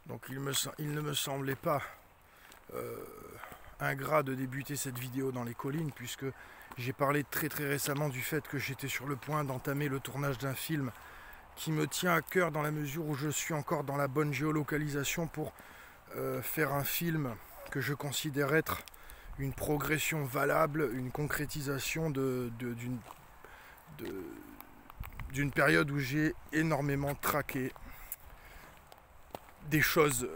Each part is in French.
Donc il ne me semblait pas ingrat de débuter cette vidéo dans les collines, puisque j'ai parlé très récemment du fait que j'étais sur le point d'entamer le tournage d'un film qui me tient à cœur dans la mesure où je suis encore dans la bonne géolocalisation pour faire un film que je considère être une progression valable, une concrétisation d'une période où j'ai énormément traqué des choses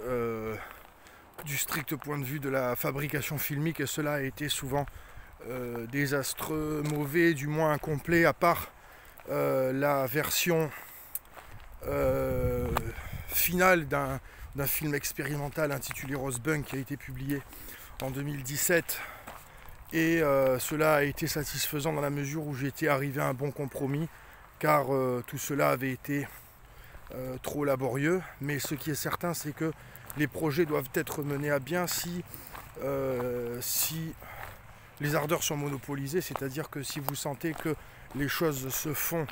du strict point de vue de la fabrication filmique, et cela a été souvent désastreux, mauvais, du moins incomplet, à part la version finale d'un film expérimental intitulé Rosebud qui a été publié en 2017, et cela a été satisfaisant dans la mesure où j'étais arrivé à un bon compromis, car tout cela avait été trop laborieux. Mais ce qui est certain, c'est que les projets doivent être menés à bien si les ardeurs sont monopolisées, c'est-à-dire que si vous sentez que les choses se font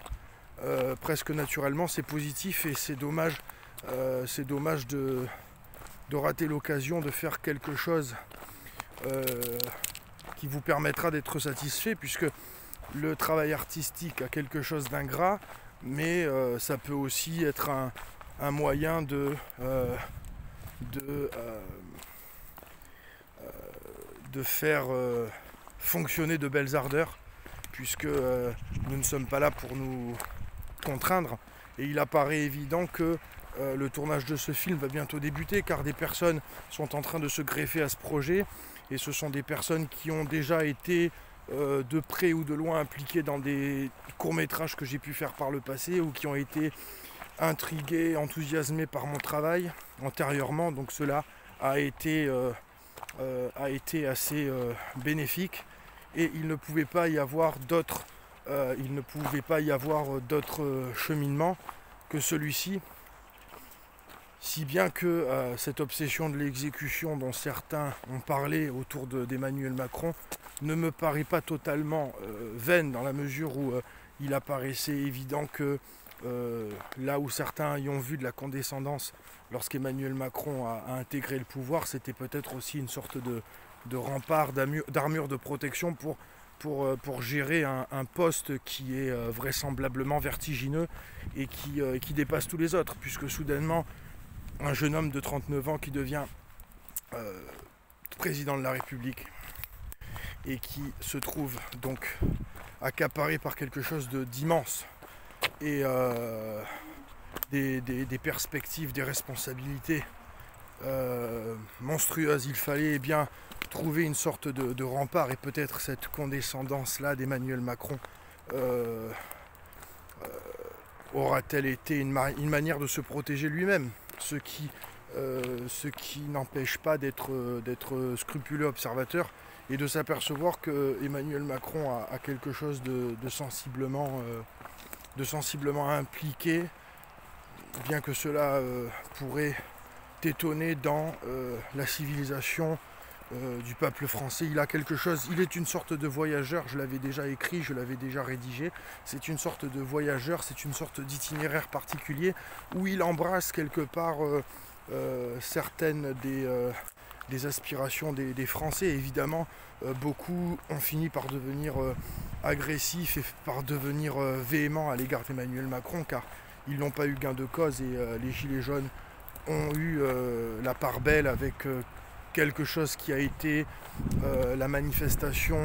presque naturellement, c'est positif, et c'est dommage de rater l'occasion de faire quelque chose qui vous permettra d'être satisfait, puisque le travail artistique a quelque chose d'ingrat, mais ça peut aussi être un moyen de faire fonctionner de belles ardeurs, puisque nous ne sommes pas là pour nous contraindre. Et il apparaît évident que le tournage de ce film va bientôt débuter, car des personnes sont en train de se greffer à ce projet, et ce sont des personnes qui ont déjà été de près ou de loin impliquées dans des courts-métrages que j'ai pu faire par le passé, ou qui ont été intrigués, enthousiasmés par mon travail antérieurement. Donc cela a été assez bénéfique, et il ne pouvait pas y avoir d'autres cheminements que celui-ci, si bien que cette obsession de l'exécution dont certains ont parlé autour d'Emmanuel Macron ne me paraît pas totalement vaine, dans la mesure où il apparaissait évident que là où certains y ont vu de la condescendance lorsqu'Emmanuel Macron a intégré le pouvoir, c'était peut-être aussi une sorte de rempart, d'armure de protection pour gérer un poste qui est vraisemblablement vertigineux et qui dépasse tous les autres, puisque soudainement un jeune homme de 39 ans qui devient président de la République et qui se trouve donc accaparé par quelque chose d'immense, et des perspectives, des responsabilités monstrueuses, il fallait bien trouver une sorte de rempart, et peut-être cette condescendance-là d'Emmanuel Macron aura-t-elle été une manière de se protéger lui-même, ce qui n'empêche pas d'être scrupuleux observateur et de s'apercevoir que Emmanuel Macron a quelque chose de sensiblement impliqué, bien que cela pourrait étonner dans la civilisation du peuple français. Il a quelque chose, il est une sorte de voyageur, je l'avais déjà écrit, je l'avais déjà rédigé, c'est une sorte de voyageur, c'est une sorte d'itinéraire particulier où il embrasse quelque part certaines des aspirations des Français. Évidemment, beaucoup ont fini par devenir agressifs et par devenir véhéments à l'égard d'Emmanuel Macron, car ils n'ont pas eu gain de cause, et les Gilets jaunes ont eu la part belle avec quelque chose qui a été la manifestation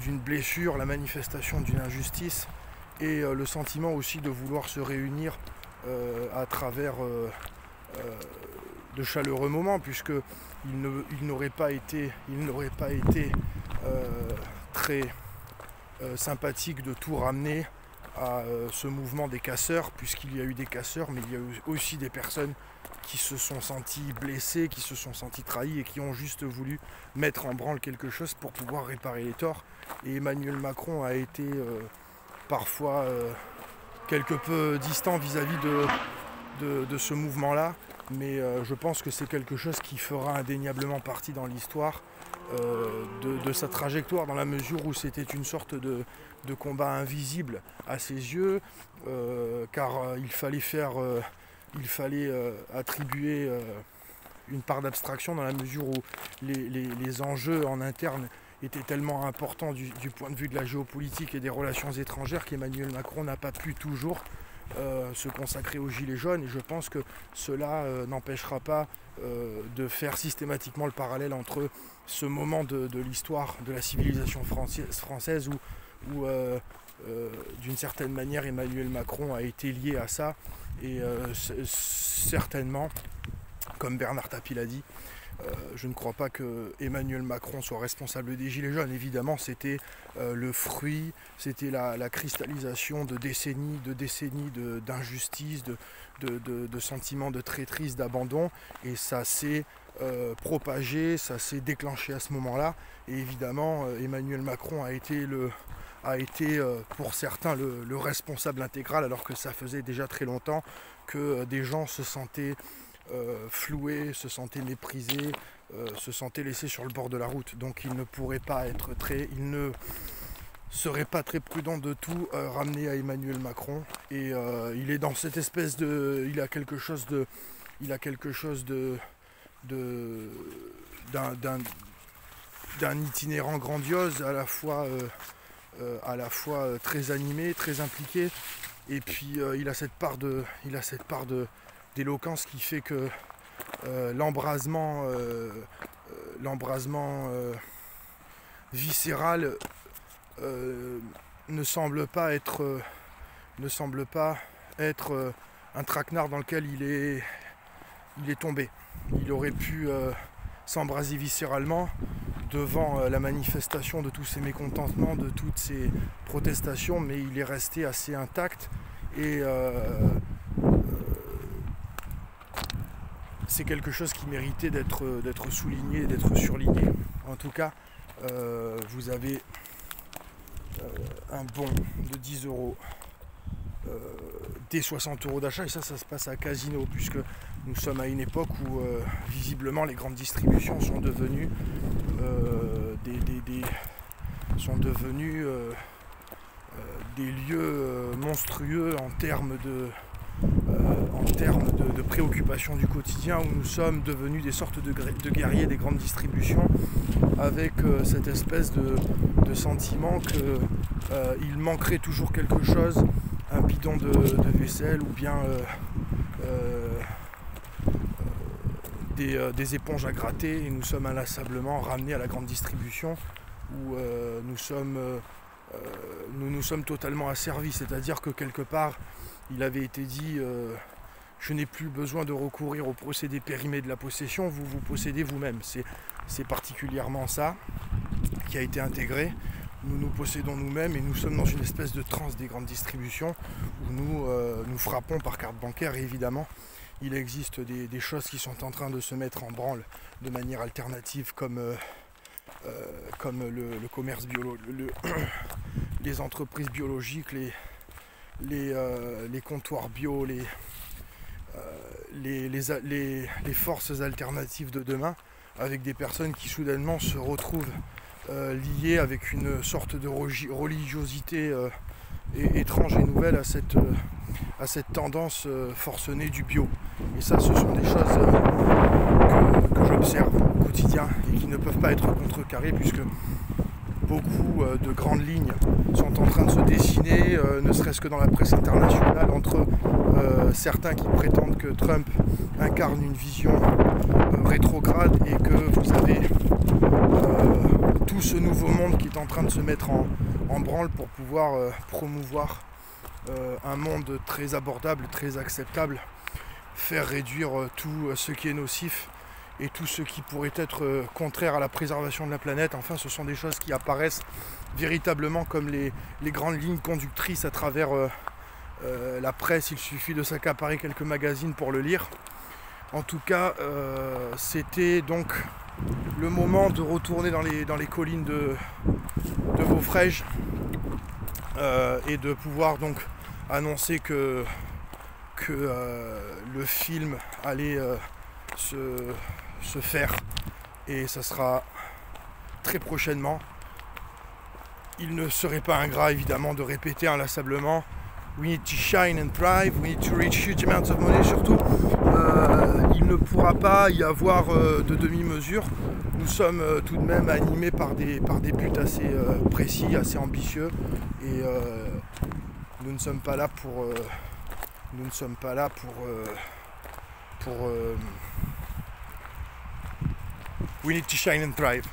d'une blessure, la manifestation d'une injustice, et le sentiment aussi de vouloir se réunir à travers de chaleureux moments, puisque il n'aurait pas été très sympathique de tout ramener à ce mouvement des casseurs, puisqu'il y a eu des casseurs, mais il y a eu aussi des personnes qui se sont senties blessées, qui se sont senties trahies, et qui ont juste voulu mettre en branle quelque chose pour pouvoir réparer les torts. Et Emmanuel Macron a été parfois quelque peu distant vis-à-vis de ce mouvement-là, mais je pense que c'est quelque chose qui fera indéniablement partie dans l'histoire de sa trajectoire, dans la mesure où c'était une sorte de combat invisible à ses yeux, car il fallait faire il fallait attribuer une part d'abstraction dans la mesure où les enjeux en interne étaient tellement importants du point de vue de la géopolitique et des relations étrangères qu'Emmanuel Macron n'a pas pu toujours se consacrer aux Gilets jaunes, et je pense que cela n'empêchera pas de faire systématiquement le parallèle entre ce moment de l'histoire de la civilisation française où d'une certaine manière Emmanuel Macron a été lié à ça, et certainement, comme Bernard Tapie l'a dit, je ne crois pas que Emmanuel Macron soit responsable des Gilets jaunes. Évidemment, c'était le fruit, c'était la cristallisation de décennies d'injustice, de sentiments de traîtrise, d'abandon, et ça s'est propagé, ça s'est déclenché à ce moment-là. Et évidemment, Emmanuel Macron a été pour certains le responsable intégral, alors que ça faisait déjà très longtemps que des gens se sentaient floués, se sentaient méprisés, se sentaient laissés sur le bord de la route. Donc il ne serait pas très prudent de tout ramener à Emmanuel Macron. Et il est dans cette espèce de, il a quelque chose d'un itinérant grandiose, à la fois très animé, très impliqué, et puis il a cette part d'éloquence qui fait que l'embrasement viscéral ne semble pas être un traquenard dans lequel il est tombé. Il aurait pu s'embraser viscéralement devant la manifestation de tous ces mécontentements, de toutes ces protestations, mais il est resté assez intact, et c'est quelque chose qui méritait d'être souligné, d'être surligné. En tout cas, vous avez un bon de 10 euros, des 60 euros d'achat, et ça se passe à Casino, puisque nous sommes à une époque où visiblement les grandes distributions sont devenues des lieux monstrueux en termes de préoccupations du quotidien, où nous sommes devenus des sortes de guerriers des grandes distributions, avec cette espèce de sentiment qu'il manquerait toujours quelque chose, un bidon de vaisselle, ou bien des éponges à gratter, et nous sommes inlassablement ramenés à la grande distribution, où nous nous sommes totalement asservis. C'est-à-dire que quelque part, il avait été dit je n'ai plus besoin de recourir au procédé périmé de la possession, vous vous possédez vous-même. C'est particulièrement ça qui a été intégré. Nous nous possédons nous-mêmes, et nous sommes dans une espèce de transe des grandes distributions où nous frappons par carte bancaire. Et évidemment, il existe des choses qui sont en train de se mettre en branle de manière alternative, comme le commerce biologique, les entreprises biologiques, les comptoirs bio, les forces alternatives de demain, avec des personnes qui soudainement se retrouvent liées avec une sorte de religiosité étrange et nouvelle à cette tendance forcenée du bio. Et ça, ce sont des choses que j'observe au quotidien et qui ne peuvent pas être contrecarrées, puisque beaucoup de grandes lignes sont en train de se dessiner, ne serait-ce que dans la presse internationale, entre certains qui prétendent que Trump incarne une vision rétrograde, et que vous avez tout ce nouveau monde qui est en train de se mettre en branle pour pouvoir promouvoir un monde très abordable, très acceptable, faire réduire tout ce qui est nocif et tout ce qui pourrait être contraire à la préservation de la planète. Enfin, ce sont des choses qui apparaissent véritablement comme les grandes lignes conductrices à travers la presse. Il suffit de s'accaparer quelques magazines pour le lire. En tout cas, c'était donc le moment de retourner dans les collines de Vaufrèges, et de pouvoir donc annoncer que le film allait se faire, et ça sera très prochainement. Il ne serait pas ingrat évidemment de répéter inlassablement we need to shine and thrive, we need to reach huge amounts of money. Surtout, il ne pourra pas y avoir de demi-mesure. Nous sommes tout de même animés par des buts assez précis, assez ambitieux, et nous ne sommes pas là pour we need to shine and thrive.